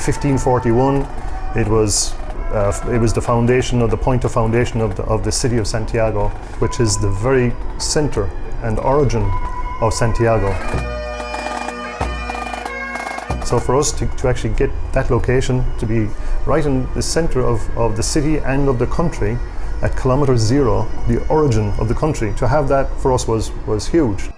1541. It was the foundation, or the point of foundation of the city of Santiago, which is the very center and origin of Santiago. So for us to actually get that location, to be right in the center of the city and of the country, at Kilometre Zero, the origin of the country, to have that for us was huge.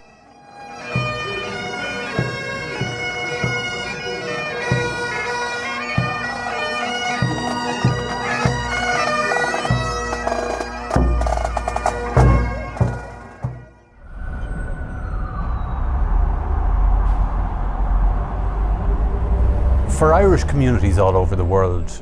For Irish communities all over the world,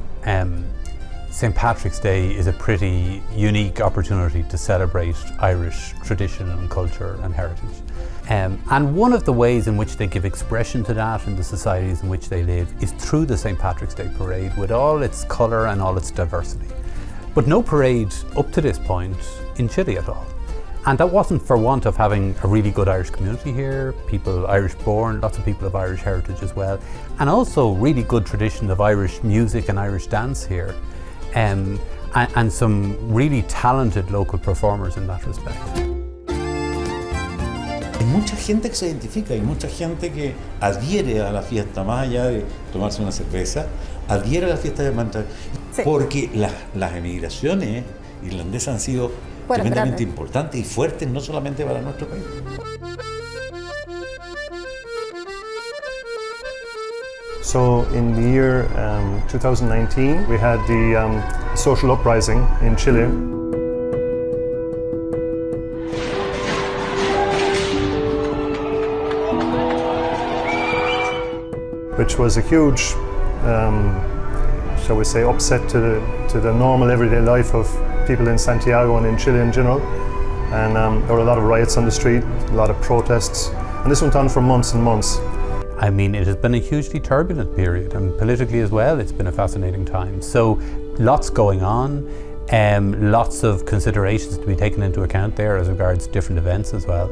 St. Patrick's Day is a pretty unique opportunity to celebrate Irish tradition and culture and heritage. And one of the ways in which they give expression to that in the societies in which they live is through the St. Patrick's Day parade, with all its colour and all its diversity. But no parade up to this point in Chile at all. And that wasn't for want of having a really good Irish community here, people Irish born, lots of people of Irish heritage as well, and also really good tradition of Irish music and Irish dance here, and some really talented local performers in that respect. Hay mucha gente que se identifica, hay mucha gente que adhiere a la fiesta, más allá de tomarse una cerveza, adhiere a la fiesta de Mantra, porque las emigraciones irlandesas han sido tremendamente importantes y fuertes, no solamente para nuestro país. So in the year 2019, we had the social uprising in Chile. Which was a huge, shall we say, upset to the normal everyday life of people in Santiago and in Chile in general. And there were a lot of riots on the street, a lot of protests, and this went on for months and months. I mean, it has been a hugely turbulent period, and politically as well, it's been a fascinating time. So lots going on, lots of considerations to be taken into account there as regards different events as well.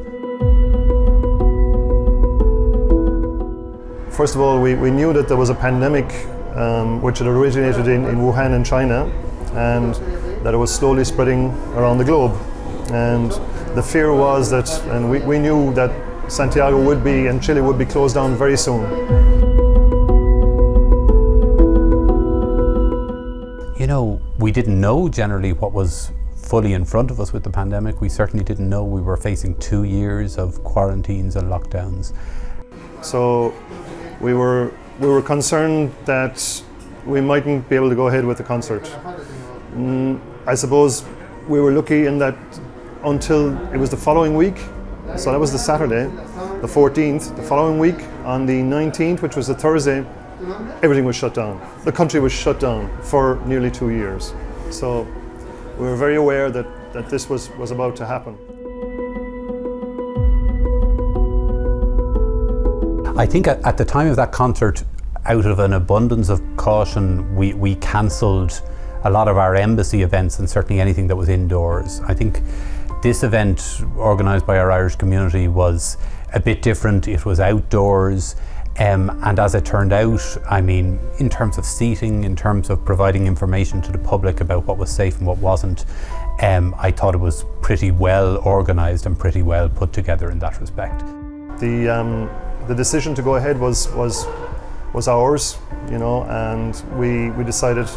First of all, we knew that there was a pandemic which had originated in Wuhan in China, and that it was slowly spreading around the globe. And the fear was that, and we knew that Santiago would be, and Chile would be closed down very soon. You know, we didn't know generally what was fully in front of us with the pandemic. We certainly didn't know we were facing 2 years of quarantines and lockdowns. So we were concerned that we mightn't be able to go ahead with the concert. I suppose we were lucky in that until it was the following week, so that was the Saturday, the 14th, the following week on the 19th, which was the Thursday, everything was shut down. The country was shut down for nearly 2 years. So we were very aware that this was about to happen. I think at the time of that concert, out of an abundance of caution, we cancelled a lot of our embassy events and certainly anything that was indoors. I think this event, organised by our Irish community, was a bit different. It was outdoors, and as it turned out, I mean, in terms of seating, in terms of providing information to the public about what was safe and what wasn't, I thought it was pretty well organised and pretty well put together in that respect. The decision to go ahead was ours, you know, and we decided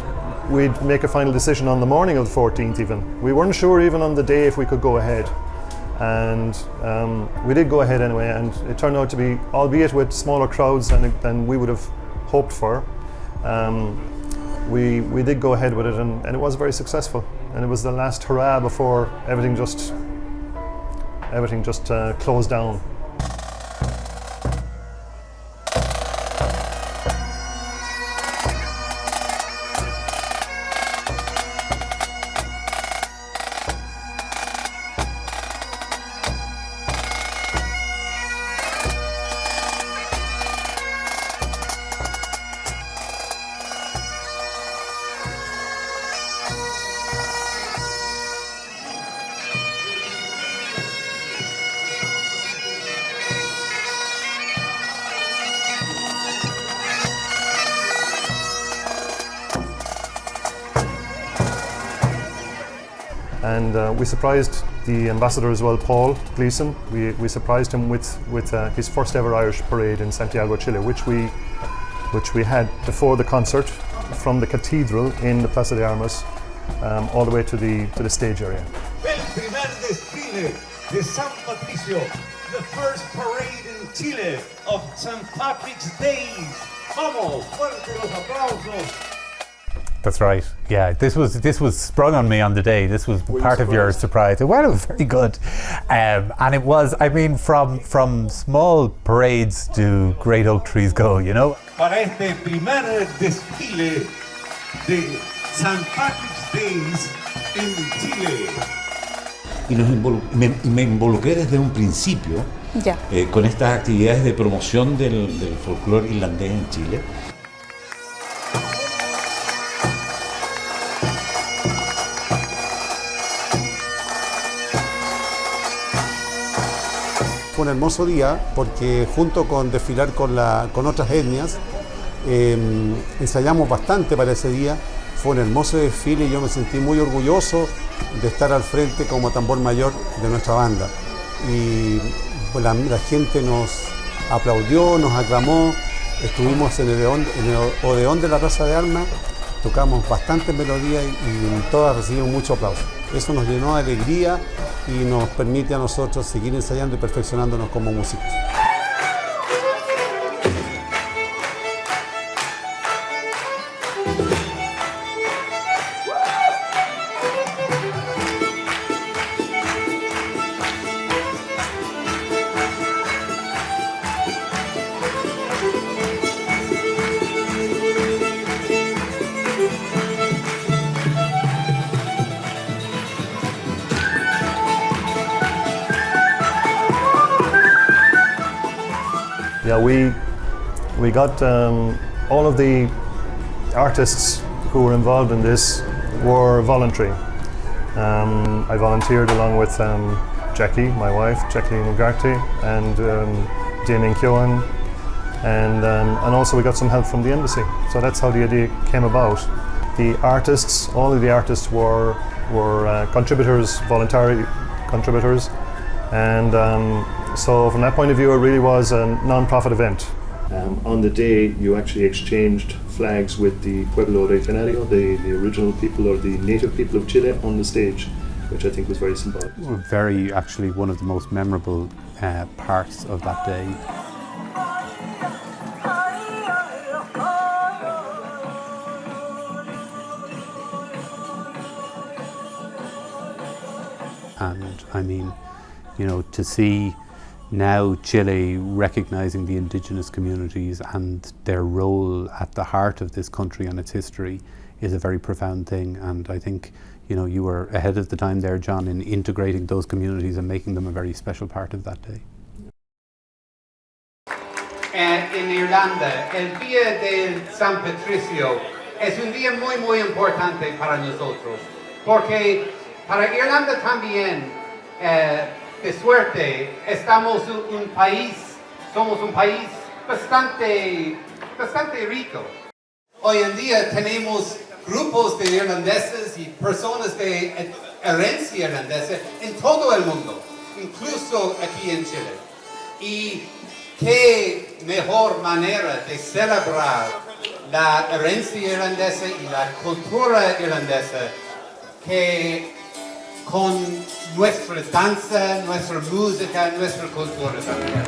we'd make a final decision on the morning of the 14th even. We weren't sure even on the day if we could go ahead. And we did go ahead anyway, and it turned out to be, albeit with smaller crowds than we would have hoped for, we did go ahead with it, and it was very successful. And it was the last hurrah before everything just closed down. And we surprised the ambassador as well, Paul Gleason. We surprised him with his first ever Irish parade in Santiago, Chile, which we had before the concert from the cathedral in the Plaza de Armas all the way to the stage area. El primer desfile de San Patricio, the first parade in Chile of St. Patrick's Days. Vamos, fuerte los aplausos. That's right. Yeah, this was sprung on me on the day. This was part of your surprise. Well, it was very good, and it was. I mean, from small parades to great oak trees go. You know. Para este primer desfile de St. Patrick's Days en Chile. Y me involucré desde un principio con estas actividades de promoción del folclore irlandés en Chile. Fue un hermoso día porque junto con desfilar con otras etnias ensayamos bastante para ese día. Fue un hermoso desfile y yo me sentí muy orgulloso de estar al frente como tambor mayor de nuestra banda. Y pues, la gente nos aplaudió, nos aclamó, estuvimos en el Odeón de la Plaza de Armas, tocamos bastantes melodías y todas recibimos mucho aplauso. Eso nos llenó de alegría y nos permite a nosotros seguir ensayando y perfeccionándonos como músicos. Yeah, we got all of the artists who were involved in this were voluntary. I volunteered along with Jackie, my wife, Jacqueline McGarty, and Damien Keown, and also we got some help from the embassy. So that's how the idea came about. The artists, all of the artists were contributors, voluntary contributors, and so from that point of view it really was a non-profit event. On the day you actually exchanged flags with the Pueblo Originario, the original people or the native people of Chile on the stage, which I think was very symbolic. Very, actually, one of the most memorable parts of that day. And I mean, you know, to see now Chile recognizing the indigenous communities and their role at the heart of this country and its history is a very profound thing. And I think, you know, you were ahead of the time there, John, in integrating those communities and making them a very special part of that day. En Irlanda, el día del San Patricio es un día muy, muy importante para nosotros, porque para Irlanda también, de suerte, somos un país bastante rico. Hoy en día tenemos grupos de irlandeses y personas de herencia irlandesa en todo el mundo, incluso aquí en Chile. Y qué mejor manera de celebrar la herencia irlandesa y la cultura irlandesa que con nuestra danza, nuestra música, nuestra cultura también.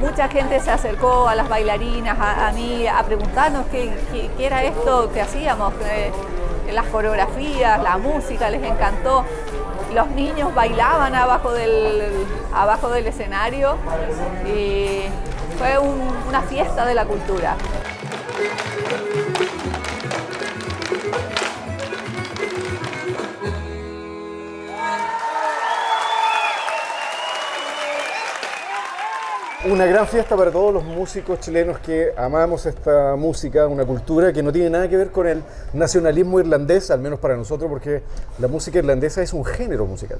Mucha gente se acercó a las bailarinas, a mí, a preguntarnos qué era esto que hacíamos, las coreografías, la música, les encantó. los niños bailaban abajo del escenario y fue una fiesta de la cultura. Una gran fiesta para todos los músicos chilenos que amamos esta música, una cultura que no tiene nada que ver con el nacionalismo irlandés, al menos para nosotros, porque la música irlandesa es un género musical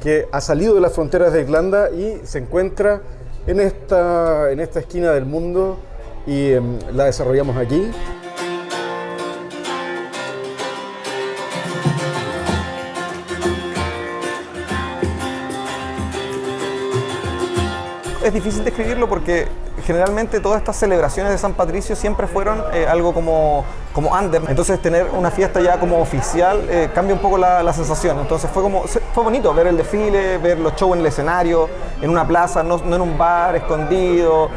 que ha salido de las fronteras de Irlanda y se encuentra en esta esquina del mundo y la desarrollamos aquí. Es difícil describirlo porque generalmente todas estas celebraciones de San Patricio siempre fueron algo como under. Entonces tener una fiesta ya como oficial cambia un poco la sensación. Entonces fue bonito ver el desfile, ver los shows en el escenario, en una plaza, no en un bar escondido.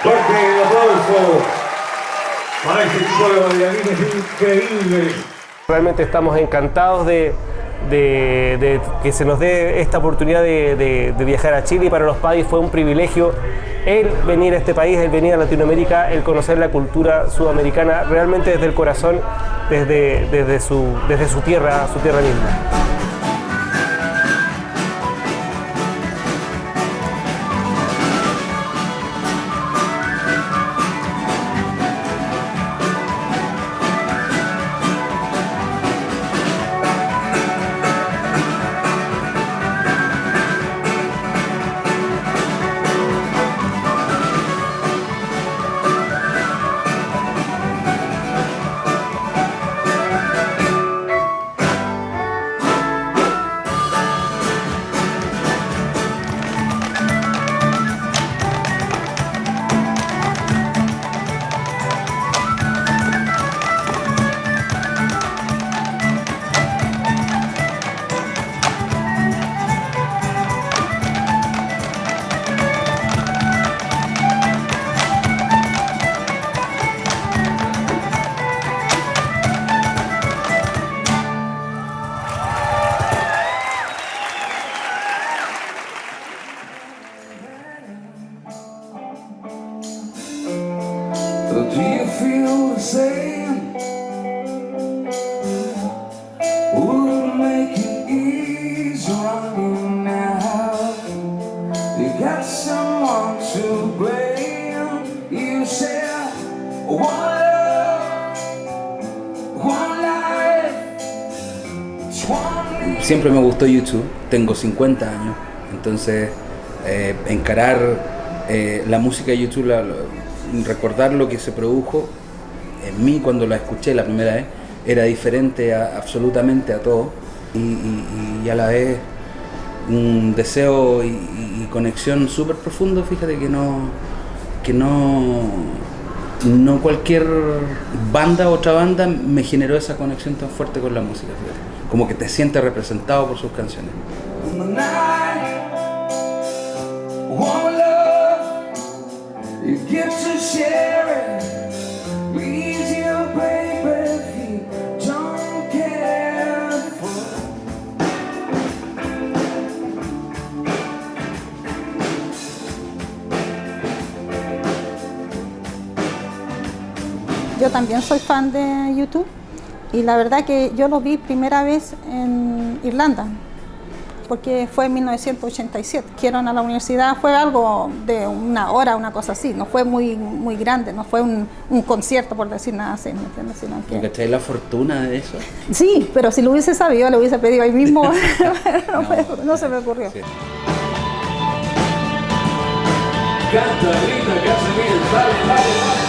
Fuerte el aplauso para este tipo de bailarines increíbles. Realmente estamos encantados de que se nos dé esta oportunidad de viajar a Chile, y para los padres fue un privilegio el venir a este país, el venir a Latinoamérica, el conocer la cultura sudamericana realmente desde el corazón, desde su tierra misma. Do you feel the same? Would make it easier on you now. You got someone to blame. You said one love, one life, Siempre me gustó YouTube, tengo 50 años, entonces encarar la música de YouTube, recordar lo que se produjo en mí cuando la escuché la primera vez era diferente absolutamente a todo y a la vez un deseo y conexión súper profundo. Fíjate que no cualquier banda o otra banda me generó esa conexión tan fuerte con la música, fíjate. Como que te sientes representado por sus canciones. Yo también soy fan de YouTube y la verdad que yo lo vi primera vez en Irlanda, porque fue en 1987. Fueron a la universidad, fue algo de una hora, una cosa así, no fue muy grande, no fue un concierto por decir nada así, ¿me entiendes? Sino que... ¿Cachai la fortuna de eso? Sí, pero si lo hubiese sabido, lo hubiese pedido ahí mismo, no se me ocurrió. Sí. Canta, grita, Casemir, dale.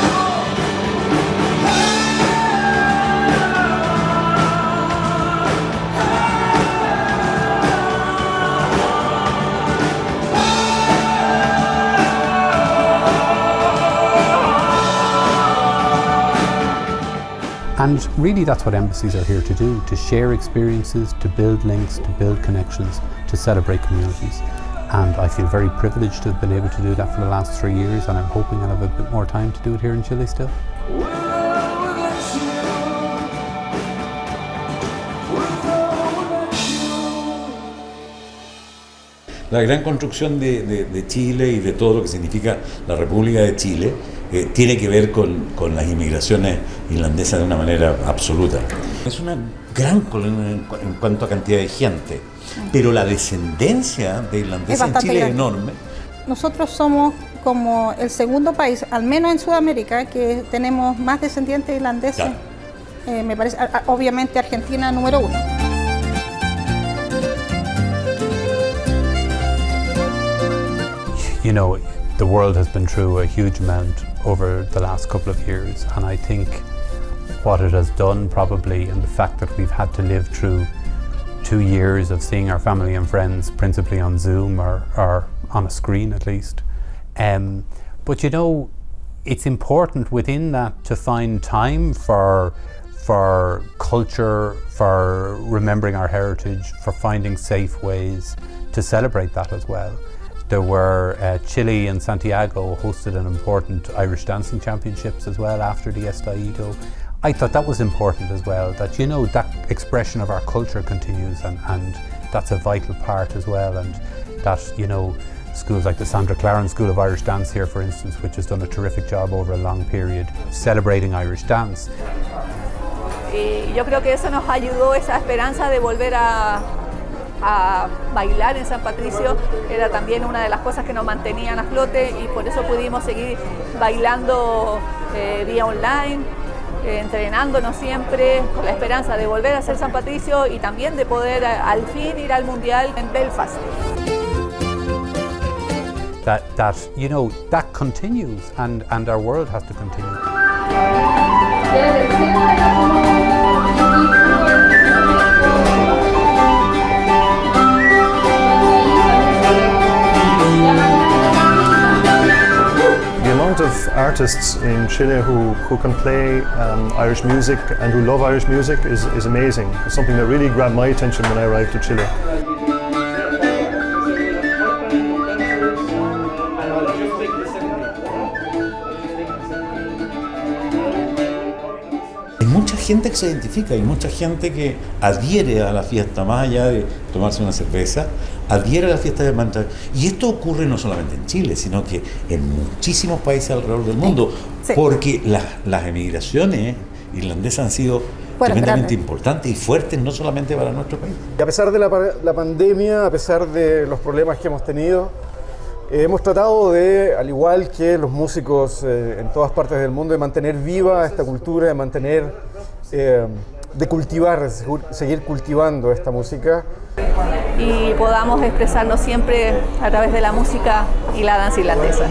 And really that's what embassies are here to do, to share experiences, to build links, to build connections, to celebrate communities. And I feel very privileged to have been able to do that for the last 3 years, and I'm hoping I'll have a bit more time to do it here in Chile still. La gran construcción de Chile y de todo lo que significa la República de Chile tiene que ver con las inmigraciones irlandesas de una manera absoluta. Es una gran colonia en cuanto a cantidad de gente, pero la descendencia de irlandeses en Chile es enorme. Nosotros somos como el segundo país, al menos en Sudamérica, que tenemos más descendientes irlandeses. Claro. Me parece, obviamente Argentina número 1. You know, the world has been through a huge amount over the last couple of years, and I think what it has done probably, and the fact that we've had to live through 2 years of seeing our family and friends principally on Zoom or on a screen at least. But you know, it's important within that to find time for culture, for remembering our heritage, for finding safe ways to celebrate that as well. There were Chile and Santiago hosted an important Irish dancing championships as well after the Estallido. I thought that was important as well, that you know that expression of our culture continues and that's a vital part as well, and that you know schools like the Sandra Claren School of Irish Dance here, for instance, which has done a terrific job over a long period celebrating Irish dance. Y yo creo que eso nos ayudó, esa esperanza de volver a bailar en San Patricio, era también una de las cosas que nos mantenían a flote, y por eso pudimos seguir bailando vía online, entrenándonos siempre con la esperanza de volver a ser San Patricio y también de poder al fin ir al Mundial en Belfast. That you know, that continues and our world has to continue. The amount of artists in Chile who can play Irish music and who love Irish music is amazing. It's something that really grabbed my attention when I arrived to Chile. Hay mucha gente que se identifica, hay mucha gente que adhiere a la fiesta, más allá de tomarse una cerveza, adhiere a la fiesta de Mantra. Y esto ocurre no solamente en Chile, sino que en muchísimos países alrededor del mundo, sí. Porque las emigraciones irlandesas han sido tremendamente importantes y fuertes, no solamente para nuestro país. Y a pesar de la pandemia, a pesar de los problemas que hemos tenido, hemos tratado de, al igual que los músicos en todas partes del mundo, de mantener viva esta cultura, de mantener, de cultivar, seguir cultivando esta música. Y podamos expresarnos siempre a través de la música y la danza irlandesa.